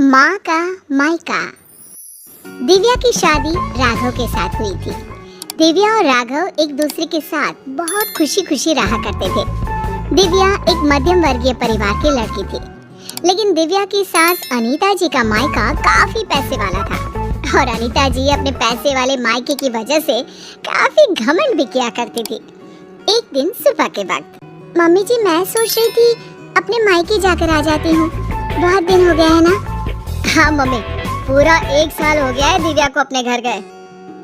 माँ का मायका। दिव्या की शादी राघव के साथ हुई थी। दिव्या और राघव एक दूसरे के साथ बहुत खुशी खुशी रहा करते थे। दिव्या एक मध्यम वर्गीय परिवार की लड़की थी, लेकिन दिव्या की सास अनीता जी का मायका काफी पैसे वाला था और अनीता जी अपने पैसे वाले मायके की वजह से काफी घमंड भी किया करती थी। एक दिन सुबह के वक्त, मम्मी जी मैं सोच रही थी अपने मायके जाकर आ जाती हूँ, बहुत दिन हो गया है ना। हाँ मम्मी, पूरा 1 साल हो गया है दिव्या को अपने घर गए।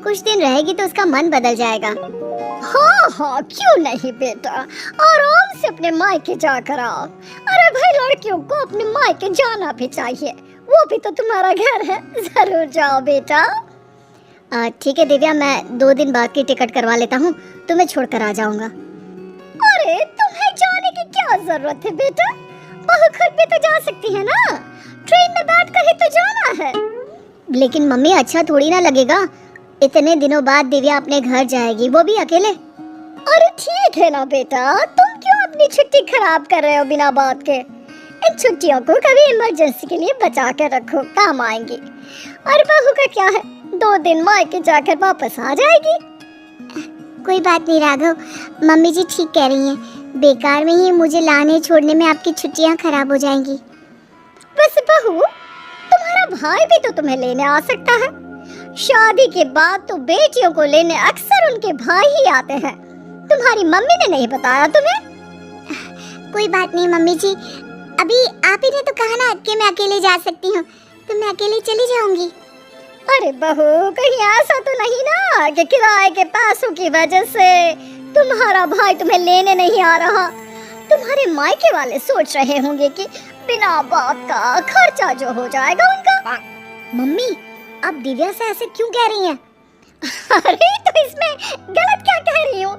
कुछ दिन रहेगी तो उसका मन बदल जाएगा। हाँ हाँ, क्यों नहीं बेटा, आराम से अपने मायके जाकर आओ। अरे भाई, लड़कियों को अपने मायके जाना भी चाहिए, वो भी तो तुम्हारा घर है, जरूर जाओ बेटा। ठीक है दिव्या, मैं 2 दिन बाद की टिकट करवा लेता हूँ, तुम्हें छोड़कर आ जाऊंगा। अरे तुम्हें जाने की क्या जरूरत है बेटा, बहू खुद भी तो जा सकती है ना, ट्रेन में बैठ कर ही तो जाना है। लेकिन मम्मी अच्छा थोड़ी ना लगेगा, इतने दिनों बाद दिव्या अपने घर जाएगी, वो भी अकेले। अरे ठीक है ना बेटा, तुम क्यों अपनी छुट्टी खराब कर रहे हो बिना बात के। इन छुट्टियों को कभी इमरजेंसी के लिए बचा कर रखो, काम आएंगी। और बहू का क्या है, 2 दिन मायके जाकर वापस आ जाएगी। कोई बात नहीं राघव, मम्मी जी ठीक कह रही हैं, बेकार में ही मुझे लाने छोड़ने में आपकी छुट्टियां खराब हो जाएंगी। वैसे बहू, तुम्हारा भाई भी तो तुम्हें लेने आ सकता है। शादी के बाद तो बेटियों को लेने अक्सर उनके भाई ही आते हैं। तुम्हारी मम्मी ने नहीं बताया तुम्हें? कोई बात नहीं मम्मी जी, अभी आप ही ने तो कहा ना कि मैं अकेले जा सकती हूँ, तो मैं अकेले चली जाऊंगी। अरे बहू, कहीं ऐसा तो नहीं ना कि किराए के पैसों की वजह से तुम्हारा भाई तुम्हें लेने नहीं आ रहा। तुम्हारे मायके वाले सोच रहे होंगे कि बिना बात का खर्चा जो हो जाएगा उनका। मम्मी, आप दिव्या से ऐसे क्यों कह रही हैं? अरे तो इसमें गलत क्या कह रही हूँ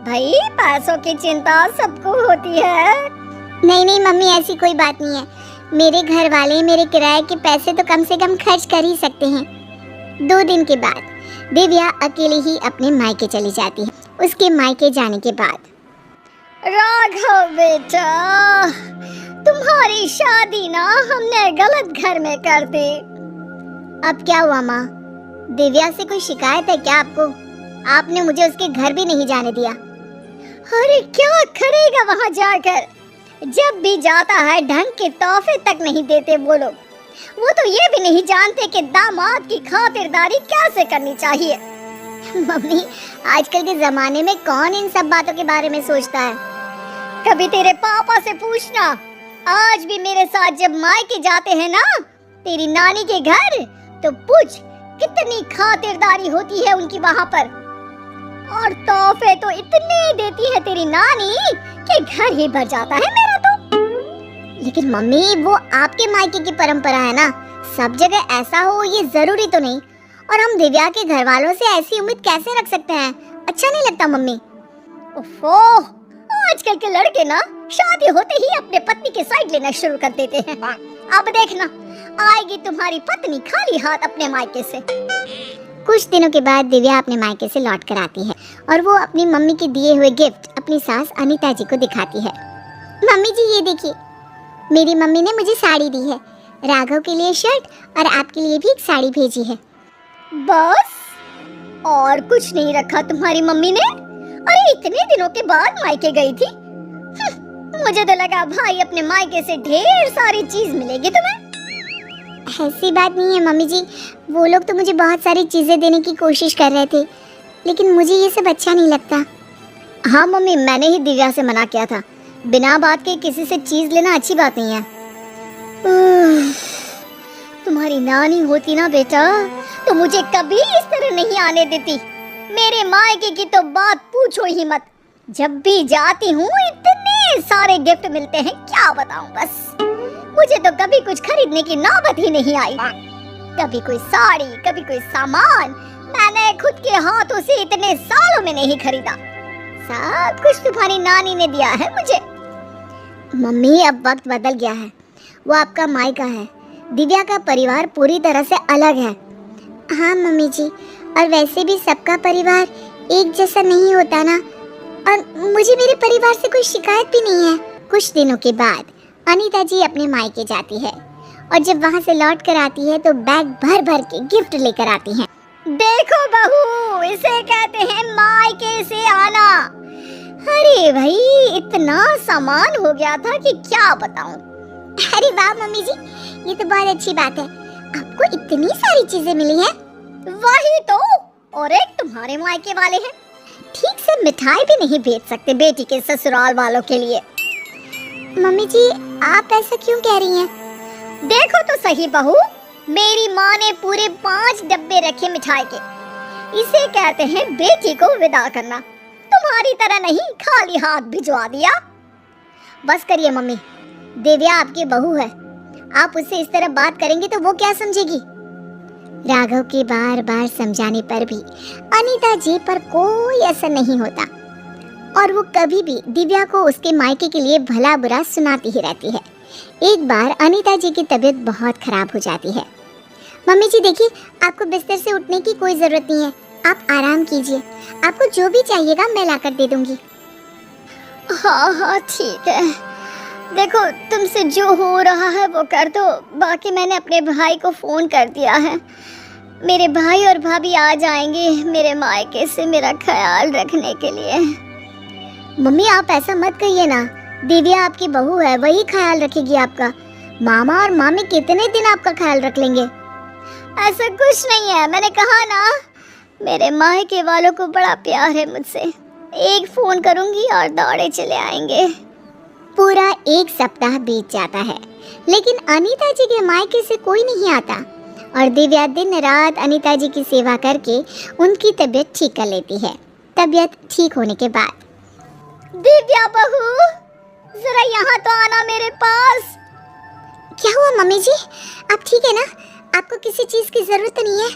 भाई, पैसों की चिंता सबको होती है। नहीं नहीं मम्मी, ऐसी कोई बात नहीं है। मेरे घर वाले मेरे किराए के पैसे तो कम से कम खर्च कर ही सकते हैं। 2 दिन के बाद दिव्या अकेले ही अपने मायके चली जाती है। उसके मायके जाने के बाद, राघव बेटा, तुम्हारी शादी ना हमने गलत घर में कर दी। अब क्या हुआ माँ? दिव्या से कोई शिकायत है क्या आपको? आपने मुझे उसके घर भी नहीं जाने दिया। अरे क्या करेगा वहाँ जाकर, जब भी जाता है ढंग के तोहफे तक नहीं देते वो लोग। वो तो ये भी नहीं जानते कि दामाद की खातिरदारी कैसे करनी चाहिए। मम्मी, आजकल के जमाने में कौन इन सब बातों के बारे में सोचता है? कभी तेरे पापा से पूछना, आज भी मेरे साथ जब मायके जाते हैं ना तेरी नानी के घर, तो पूछ कितनी खातिरदारी होती है उनकी वहाँ पर। और तोहफे तो इतने देती है तेरी नानी कि घर ही भर जाता है मेरा तो। लेकिन मम्मी, वो आपके मायके की परंपरा है ना, सब जगह ऐसा हो ये जरूरी तो नहीं। और हम दिव्या के घर वालों से ऐसी उम्मीद कैसे रख सकते हैं? अच्छा नहीं लगता मम्मी। ओफो, आजकल के लड़के ना शादी होते ही अपने पत्नी के साइड लेना शुरू कर देते हैं। अब देखना, आएगी तुम्हारी पत्नी खाली हाथ अपने मायके से। कुछ दिनों के बाद दिव्या अपने मायके से लौट कर आती है और वो अपनी मम्मी के दिए हुए गिफ्ट अपनी सास अनीता जी को दिखाती है। मम्मी जी ये देखिए, मेरी मम्मी ने मुझे साड़ी दी है, राघव के लिए शर्ट और आपके लिए भी एक साड़ी भेजी है। बस और कुछ नहीं रखा तुम्हारी मम्मी ने? अरे इतने दिनों के बाद मायके गई थी। मुझे तो लगा भाई अपने मायके से ढेर सारी चीज मिलेगी तुम्हें। ऐसी बात नहीं है मम्मी जी, वो लोग तो मुझे बहुत सारी चीजें देने की कोशिश कर रहे थे, लेकिन मुझे ये सब अच्छा नहीं लगता। हाँ मम्मी, मैंने ही दिव्या से मना किया था, बिना बात के किसी से चीज लेना अच्छी बात नहीं है। तुम्हारी नानी होती ना बेटा तो मुझे कभी इस तरह नहीं आने देती। मेरे मायके की तो बात पूछो ही मत, जब भी जाती हूँ इतने सारे गिफ्ट मिलते हैं, क्या बताऊँ। बस मुझे तो कभी कुछ खरीदने की नौबत ही नहीं आई। कभी कोई साड़ी, कभी कोई सामान मैंने खुद के हाथों से इतने सालों में नहीं खरीदा। सब कुछ तुम्हारी नानी ने दिया है मुझे। मम्मी, अब वक्त बदल गया है, वो आपका मायका है, दिव्या का परिवार पूरी तरह से अलग है। हाँ मम्मी जी, और वैसे भी सबका परिवार एक जैसा नहीं होता ना, और मुझे मेरे परिवार से कोई शिकायत भी नहीं है। कुछ दिनों के बाद अनीता जी अपने मायके जाती है और जब वहाँ से लौट कर आती है तो बैग भर भर के गिफ्ट लेकर आती हैं। देखो बहू, इसे कहते हैं मायके से आना। अरे भाई, इतना सामान हो गया था कि क्या बताऊं। अरे वाह मम्मी जी, ये तो बहुत अच्छी बात है, आपको इतनी सारी चीजें मिली हैं। वही तो, और एक तुम्हारे मायके वाले हैं, ठीक से मिठाई भी नहीं भेज सकते बेटी के ससुराल वालों के लिए। मम्मी जी, आप ऐसा क्यों कह रही हैं? देखो तो सही बहू, मेरी माँ ने पूरे 5 डब्बे रखे मिठाई के। इसे कहते हैं बेटी को विदा करना। तुम्हारी तरह नहीं खाली हाथ भिजवा दिया। बस करिए मम्मी, दिव्या आपकी बहू है, आप उससे इस तरह बात करेंगे तो वो क्या समझेगी? राघव के बार बार समझाने पर भी अनीता जी पर कोई असर नहीं होता और वो कभी भी दिव्या को उसके मायके के लिए भला बुरा सुनाती ही रहती है। एक बार अनीता जी की तबीयत बहुत खराब हो जाती है। मम्मी जी देखिए, आपको बिस्तर से उठने की कोई जरूरत नहीं है, आप आराम कीजिए, आपको जो भी चाहिएगा मैं लाकर दे दूंगी। हाँ हाँ ठीक है, देखो तुमसे जो हो रहा है वो कर दो, बाकी मैंने अपने भाई को फोन कर दिया है। मेरे भाई और भाभी आ जाएंगे मेरे मायके से मेरा ख्याल रखने के लिए। मम्मी आप ऐसा मत कहिए ना, दिव्या आपकी बहू है, वही ख्याल रखेगी आपका। मामा और मामी कितने दिन आपका ख्याल रख लेंगे? ऐसा कुछ नहीं है, मैंने कहा ना, मेरे मायके वालों को बड़ा प्यार है मुझसे। एक फोन करूंगी और दौड़े चले आएंगे। पूरा 1 सप्ताह बीत जाता है, लेकिन अनीता जी के मायके से कोई नहीं आता और दिव्या दिन रात अनीता जी की सेवा करके उनकी तबीयत ठीक कर लेती है। तबीयत ठीक होने के बाद, दिव्या बहू, जरा यहाँ तो आना मेरे पास। क्या हुआ मम्मी जी, आप ठीक है ना? आपको किसी चीज की जरूरत नहीं है?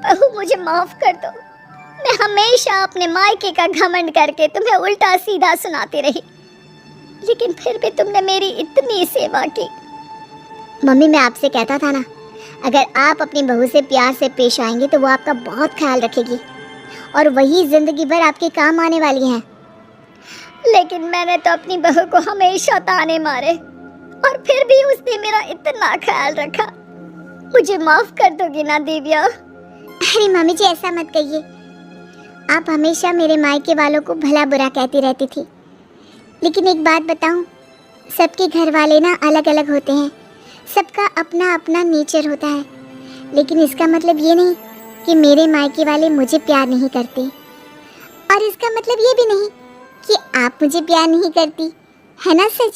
बहू मुझे माफ कर दो, मैं हमेशा अपने मायके का घमंड करके तुम्हें उल्टा सीधा सुनाती रही, लेकिन फिर भी तुमने मेरी इतनी सेवा की। मम्मी मैं आपसे कहता था ना, अगर आप अपनी बहू से प्यार से पेश आएंगे तो वो आपका बहुत ख्याल रखेगी और वही जिंदगी भर आपके काम आने वाली है। लेकिन मैंने तो अपनी बहू को हमेशा ताने मारे और फिर भी उसने मेरा इतना ख्याल रखा। मुझे माफ कर दोगी ना दिव्या? अरे मम्मी जी ऐसा मत कहिए, आप हमेशा मेरे मायके वालों को भला बुरा कहती रहती थी, लेकिन एक बात बताऊं, सबके घर वाले ना अलग अलग होते हैं, सबका अपना अपना नेचर होता है, लेकिन इसका मतलब ये नहीं कि मेरे मायके वाले मुझे प्यार नहीं करते और इसका मतलब ये भी नहीं कि आप मुझे प्यार नहीं करती, है ना सच?